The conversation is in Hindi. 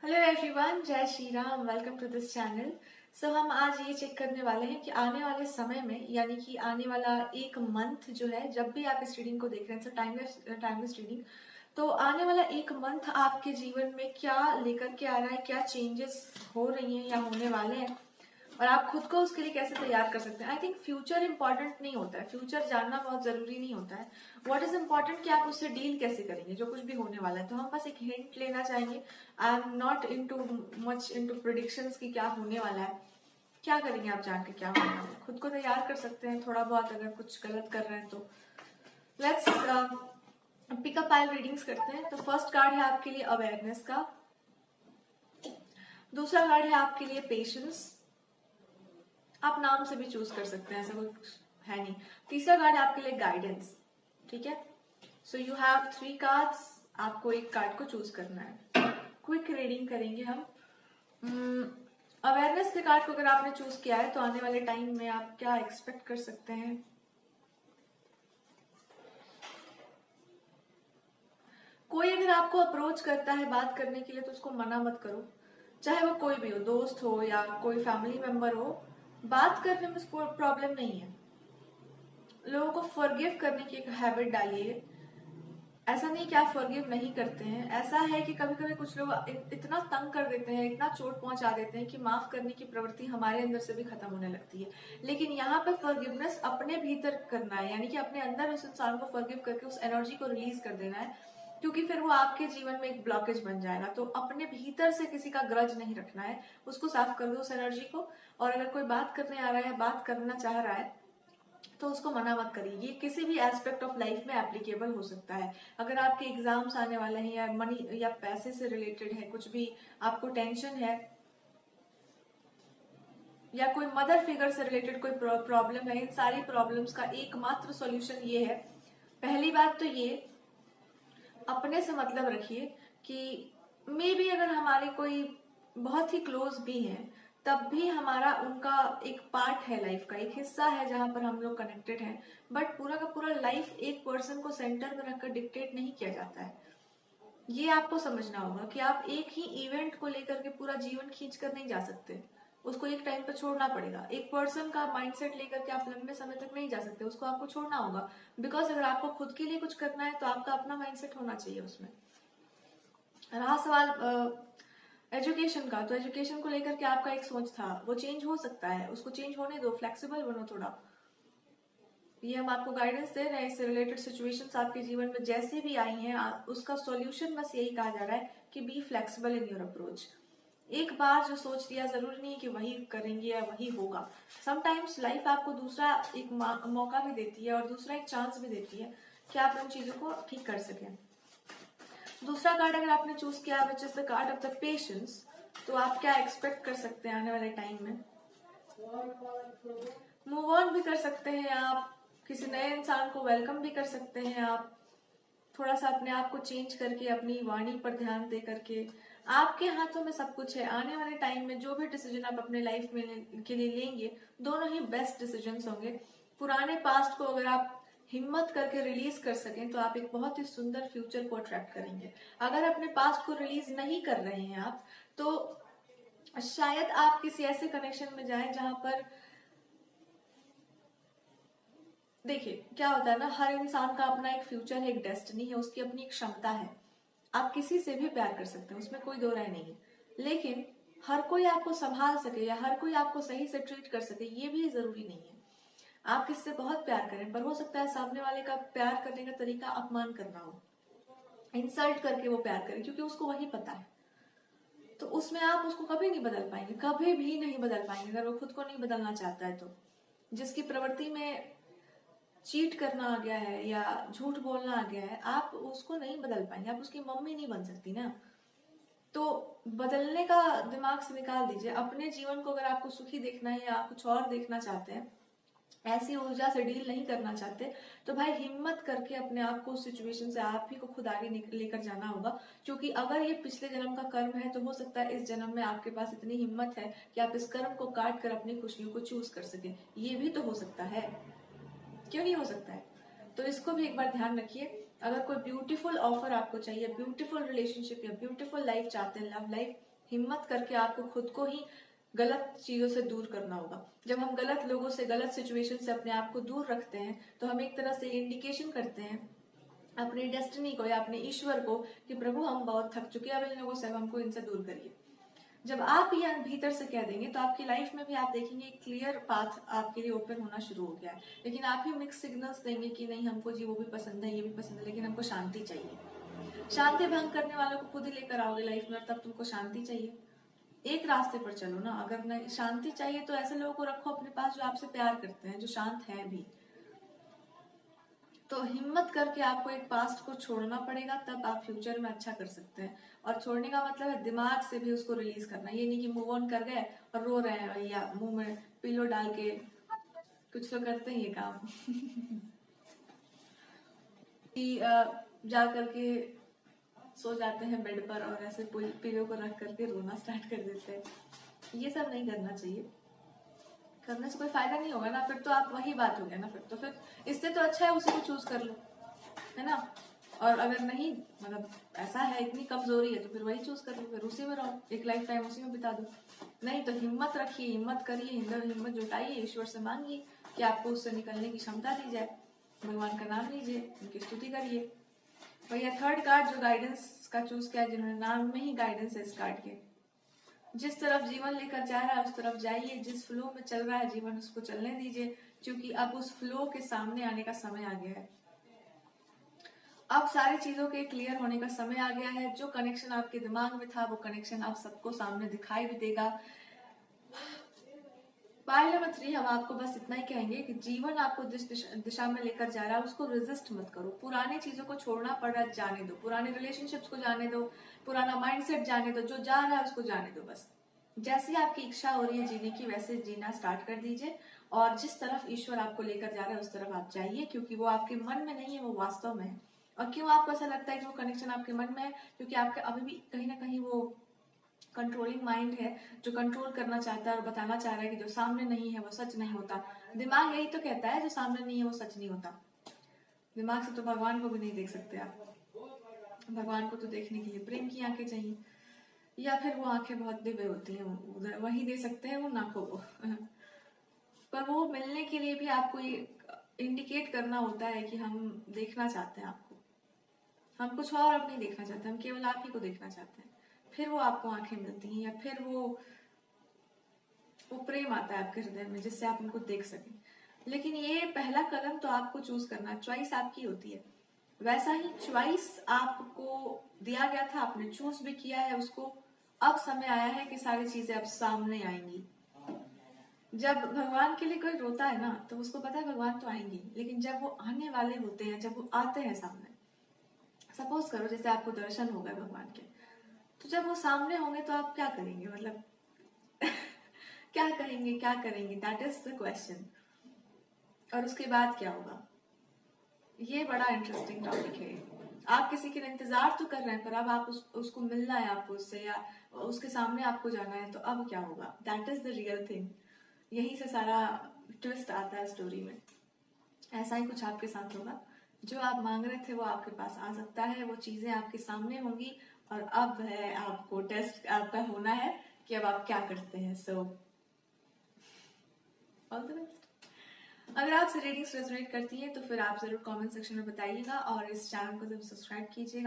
Hello everyone, Jai Shri Ram. Welcome to this channel. So हम आज ये चेक करने वाले हैं कि आने वाले समय में, यानी कि आने वाला एक मंथ जो है, जब भी आप इस रीडिंग को देख रहे हैं, टाइमलेस रीडिंग, तो आने वाला एक मंथ आपके जीवन में क्या लेकर के आ रहा है, क्या चेंजेस हो रही हैं या होने वाले हैं, और आप खुद को उसके लिए कैसे तैयार कर सकते हैं। आई थिंक फ्यूचर इंपॉर्टेंट नहीं होता है, फ्यूचर जानना बहुत जरूरी नहीं होता है। व्हाट इज इंपॉर्टेंट कि आप उससे डील कैसे करेंगे जो कुछ भी होने वाला है। तो हम बस एक हिंट लेना चाहेंगे। I am not into much into predictions की क्या होने वाला है, क्या करेंगे आप जान के, क्या होने वाला है। खुद को तैयार कर सकते हैं थोड़ा बहुत, अगर कुछ गलत कर रहे हैं तो। लेट्स पिकअप पाइल रीडिंग्स करते हैं। तो फर्स्ट कार्ड है आपके लिए अवेयरनेस का, दूसरा कार्ड है आपके लिए पेशेंस, आप नाम से भी चूज कर सकते हैं, ऐसा कुछ है नहीं। तीसरा कार्ड है आपके लिए गाइडेंस। ठीक है, सो यू हैव 3 कार्ड्स, आपको एक कार्ड को चूज करना है। क्विक रीडिंग करेंगे हम। अवेयरनेस के कार्ड को अगर आपने चूज किया है तो आने वाले टाइम में आप क्या एक्सपेक्ट कर सकते हैं। कोई अगर आपको अप्रोच करता है बात करने के लिए तो उसको मना मत करो, चाहे वो कोई भी हो, दोस्त हो या कोई फैमिली मेंबर हो। बात करने में प्रॉब्लम नहीं है। लोगों को फॉरगिव करने की एक हैबिट डालिए। ऐसा नहीं कि आप फॉरगिव नहीं करते हैं, ऐसा है कि कभी कभी कुछ लोग इतना तंग कर देते हैं, इतना चोट पहुंचा देते हैं कि माफ करने की प्रवृत्ति हमारे अंदर से भी खत्म होने लगती है। लेकिन यहाँ पे फॉरगिवनेस अपने भीतर करना है, यानी कि अपने अंदर उस इंसान को फॉरगिव करके उस एनर्जी को रिलीज कर देना है, क्योंकि फिर वो आपके जीवन में एक ब्लॉकेज बन जाएगा। तो अपने भीतर से किसी का ग्रज नहीं रखना है, उसको साफ कर दो उस एनर्जी को। और अगर कोई बात करने आ रहा है, बात करना चाह रहा है, तो उसको मना मत करिए। ये किसी भी एस्पेक्ट ऑफ लाइफ में एप्लीकेबल हो सकता है। अगर आपके एग्जाम्स आने वाले हैं, या मनी या पैसे से रिलेटेड है, कुछ भी आपको टेंशन है, या कोई मदर फिगर से रिलेटेड कोई प्रॉब्लम है, इन सारी प्रॉब्लम्स का एकमात्र सॉल्यूशन ये है। पहली बात तो ये, अपने से मतलब रखिए कि मे बी अगर हमारे कोई बहुत ही क्लोज भी हैं, तब भी हमारा उनका एक पार्ट है, लाइफ का एक हिस्सा है जहां पर हम लोग कनेक्टेड हैं। बट पूरा का पूरा लाइफ एक पर्सन को सेंटर में रखकर डिक्टेट नहीं किया जाता है। ये आपको समझना होगा कि आप एक ही इवेंट को लेकर के पूरा जीवन खींच कर नहीं जा सकते, उसको एक टाइम पर छोड़ना पड़ेगा। एक पर्सन का माइंडसेट लेकर के आप लंबे समय तक नहीं जा सकते, उसको आपको छोड़ना होगा। बिकॉज अगर आपको खुद के लिए कुछ करना है तो आपका अपना माइंडसेट होना चाहिए उसमें। रहा सवाल एजुकेशन का, तो एजुकेशन को लेकर के आपका एक सोच था, वो चेंज हो सकता है, उसको चेंज होने दो, फ्लेक्सिबल बनो थोड़ा। ये हम आपको गाइडेंस दे रहे हैं। इससे रिलेटेड सिचुएशंस आपके जीवन में जैसे भी आई हैं, उसका सॉल्यूशन बस यही कहा जा रहा है कि be flexible in your approach. एक बार जो सोच दिया, जरूरी नहीं कि वही करेंगे या वही होगा। समटाइम्स लाइफ आपको दूसरा एक मौका भी देती है और दूसरा एक चांस भी देती है कि आप उन चीजों को ठीक कर सकें। दूसरा कार्ड अगर आपने चूज किया which is the card of the patience, तो आप क्या एक्सपेक्ट कर सकते हैं आने वाले टाइम में। मूव ऑन भी कर सकते हैं आप, किसी नए इंसान को वेलकम भी कर सकते हैं आप, थोड़ा सा अपने आप को चेंज करके, अपनी वाणी पर ध्यान दे करके। आपके हाथों में सब कुछ है। आने वाले टाइम में जो भी डिसीजन आप अपने लाइफ में के लिए लेंगे, दोनों ही बेस्ट डिसीजंस होंगे। पुराने पास्ट को अगर आप हिम्मत करके रिलीज कर सकें तो आप एक बहुत ही सुंदर फ्यूचर को अट्रैक्ट करेंगे। अगर अपने पास्ट को रिलीज नहीं कर रहे हैं आप, तो शायद आप किसी ऐसे कनेक्शन में जाएं जहां पर, देखिए क्या होता है ना, हर इंसान का अपना एक फ्यूचर है, एक डेस्टिनी है, उसकी अपनी एक क्षमता है। आप किसी से भी प्यार कर सकते हैं, उसमें कोई दो राय नहीं है। लेकिन हर कोई आपको संभाल सके या हर कोई आपको सही से ट्रीट कर सके, ये भी जरूरी नहीं है। आप किसी से बहुत प्यार करें, पर हो सकता है सामने वाले का प्यार करने का तरीका अपमान करना हो, इंसल्ट करके वो प्यार करे, क्योंकि उसको वही पता है। तो उसमें आप उसको कभी नहीं बदल पाएंगे, कभी भी नहीं बदल पाएंगे, अगर वो खुद को नहीं बदलना चाहता है तो। जिसकी प्रवृत्ति में चीट करना आ गया है या झूठ बोलना आ गया है, आप उसको नहीं बदल पाएंगे। आप उसकी मम्मी नहीं बन सकती ना। तो बदलने का दिमाग से निकाल दीजिए। अपने जीवन को अगर आपको सुखी देखना है या कुछ और देखना चाहते हैं, ऐसी ऊर्जा से डील नहीं करना चाहते, तो भाई हिम्मत करके अपने आप को उस सिचुएशन से आप ही को खुद आगे लेकर जाना होगा। क्योंकि अगर ये पिछले जन्म का कर्म है, तो हो सकता है इस जन्म में आपके पास इतनी हिम्मत है कि आप इस कर्म को काट कर अपनी खुशियों को चूज कर सकें। ये भी तो हो सकता है, क्यों नहीं हो सकता है। तो इसको भी एक बार ध्यान रखिए। अगर कोई ब्यूटीफुल ऑफर आपको चाहिए, ब्यूटीफुल रिलेशनशिप या ब्यूटीफुल लाइफ चाहते हैं, लव लाइफ, हिम्मत करके आपको खुद को ही गलत चीजों से दूर करना होगा। जब हम गलत लोगों से, गलत सिचुएशन से अपने आप को दूर रखते हैं तो हम एक तरह से इंडिकेशन करते हैं अपनी डेस्टिनी को या अपने ईश्वर को कि प्रभु हम बहुत थक चुके हैं अब इन लोगों से, हमको इनसे दूर करिए। जब आप ये भीतर से कह देंगे तो आपकी लाइफ में भी आप देखेंगे एक क्लियर पाथ आपके लिए ओपन होना शुरू हो गया है। लेकिन आप ही मिक्स सिग्नल्स देंगे कि नहीं हमको जी वो भी पसंद है, ये भी पसंद है, लेकिन हमको शांति चाहिए। शांति भंग करने वालों को खुद ही लेकर आओगे लाइफ में, तब तुमको शांति चाहिए। एक रास्ते पर चलो ना। अगर नहीं शांति चाहिए तो ऐसे लोगों को रखो अपने पास जो आपसे प्यार करते हैं, जो शांत है भी। तो हिम्मत करके आपको एक पास्ट को छोड़ना पड़ेगा, तब आप फ्यूचर में अच्छा कर सकते हैं। और छोड़ने का मतलब है दिमाग से भी उसको रिलीज करना। ये नहीं कि मूव ऑन कर गए और रो रहे हैं भैया मुंह में पिलो डाल के। कुछ लोग करते हैं ये काम कि जा करके सो जाते हैं बेड पर और ऐसे पिलो को रख करके रोना स्टार्ट कर देते हैं। ये सब नहीं करना चाहिए। करने से कोई फायदा नहीं होगा ना, फिर तो आप वही बात हो गया ना। फिर इससे तो अच्छा है उसी को चूज कर लो, है ना। और अगर नहीं मतलब ऐसा है इतनी कमजोरी है तो फिर वही चूज कर लो, फिर उसी में रहो, एक लाइफ टाइम उसी में बिता दो। नहीं तो हिम्मत रखिए, हिम्मत करिए, हिम्मत जुटाइए, ईश्वर से मांगिए कि आपको उससे निकलने की क्षमता दी जाए। भगवान का नाम लीजिए, उनकी स्तुति करिए। भैया थर्ड कार्ड जो गाइडेंस का चूज किया, जिन्होंने नाम में ही गाइडेंस है इस कार्ड के। जिस तरफ जीवन लेकर जा रहा है उस तरफ जाइए, जिस फ्लो में चल रहा है जीवन उसको चलने दीजिए, क्योंकि अब उस फ्लो के सामने आने का समय आ गया है। अब सारी चीजों के क्लियर होने का समय आ गया है। जो कनेक्शन आपके दिमाग में था वो कनेक्शन अब सबको सामने दिखाई भी देगा। पाइल नंबर 3 हम आपको बस इतना ही कहेंगे कि जीवन आपको जिस दिशा में लेकर जा रहा है उसको रेजिस्ट मत करो। पुरानी चीजों को छोड़ना पड़ रहा है, जाने दो। पुराने रिलेशनशिप्स को जाने दो, पुराना माइंडसेट जाने दो, जो जा रहा है उसको जाने दो। बस जैसी आपकी इच्छा हो रही है जीने की वैसे जीना स्टार्ट कर दीजिए। और जिस तरफ ईश्वर आपको लेकर जा रहा है उस तरफ आप जाइए, क्योंकि वो आपके मन में नहीं है, वो वास्तव में है। और क्यों आपको ऐसा लगता है कि वो कनेक्शन आपके मन में है? क्योंकि आपके अभी भी कहीं ना कहीं वो कंट्रोलिंग माइंड है जो कंट्रोल करना चाहता है और बताना चाह रहा है कि जो सामने नहीं है वो सच नहीं होता। दिमाग यही तो कहता है जो सामने नहीं है वो सच नहीं होता। दिमाग से तो भगवान को भी नहीं देख सकते आप। भगवान को तो देखने के लिए प्रेम की आंखें चाहिए, या फिर वो आंखें बहुत दिव्य होती हैं, वही दे सकते हैं वो नाखों को पर वो मिलने के लिए भी आपको ये इंडिकेट करना होता है कि हम देखना चाहते हैं आपको। हम कुछ और अब नहीं देखना चाहते, हम केवल आप ही को देखना चाहते हैं। फिर वो आपको आंखें मिलती हैं, या फिर वो प्रेम आता है आपके हृदय में जिससे आप उनको देख सकें। लेकिन ये पहला कदम तो आपको चूज करना है। चॉइस आपकी होती है। वैसा ही चॉइस आपको दिया गया था, आपने चूज भी किया है उसको। अब समय आया है कि सारी चीजें अब सामने आएंगी। जब भगवान के लिए कोई रोता है ना तो उसको पता है भगवान तो आएंगे, लेकिन जब वो आने वाले होते हैं, जब वो आते हैं सामने, सपोज करो जैसे आपको दर्शन हो गए भगवान के, तो जब वो सामने होंगे तो आप क्या करेंगे? मतलब क्या कहेंगे, क्या करेंगे? That is the question. और उसके बाद क्या होगा? ये बड़ा इंटरेस्टिंग टॉपिक है। आप किसी के इंतजार तो कर रहे हैं, पर अब आप उसको मिलना है आपको उससे, या उसके सामने आपको जाना है, तो अब क्या होगा? That is the real thing. यहीं से सारा ट्विस्ट आता है स्टोरी में। ऐसा ही कुछ आपके साथ होगा। जो आप मांग रहे थे वो आपके पास आ सकता है, वो चीजें आपके सामने होंगी। और अब है आपको टेस्ट आपका होना है कि अब आप क्या करते हैं। So all the best. अगर आपसे रीडिंग्स रेजोनेट करती है तो फिर आप जरूर कमेंट सेक्शन में बताइएगा, और इस चैनल को जरूर सब्सक्राइब कीजिएगा।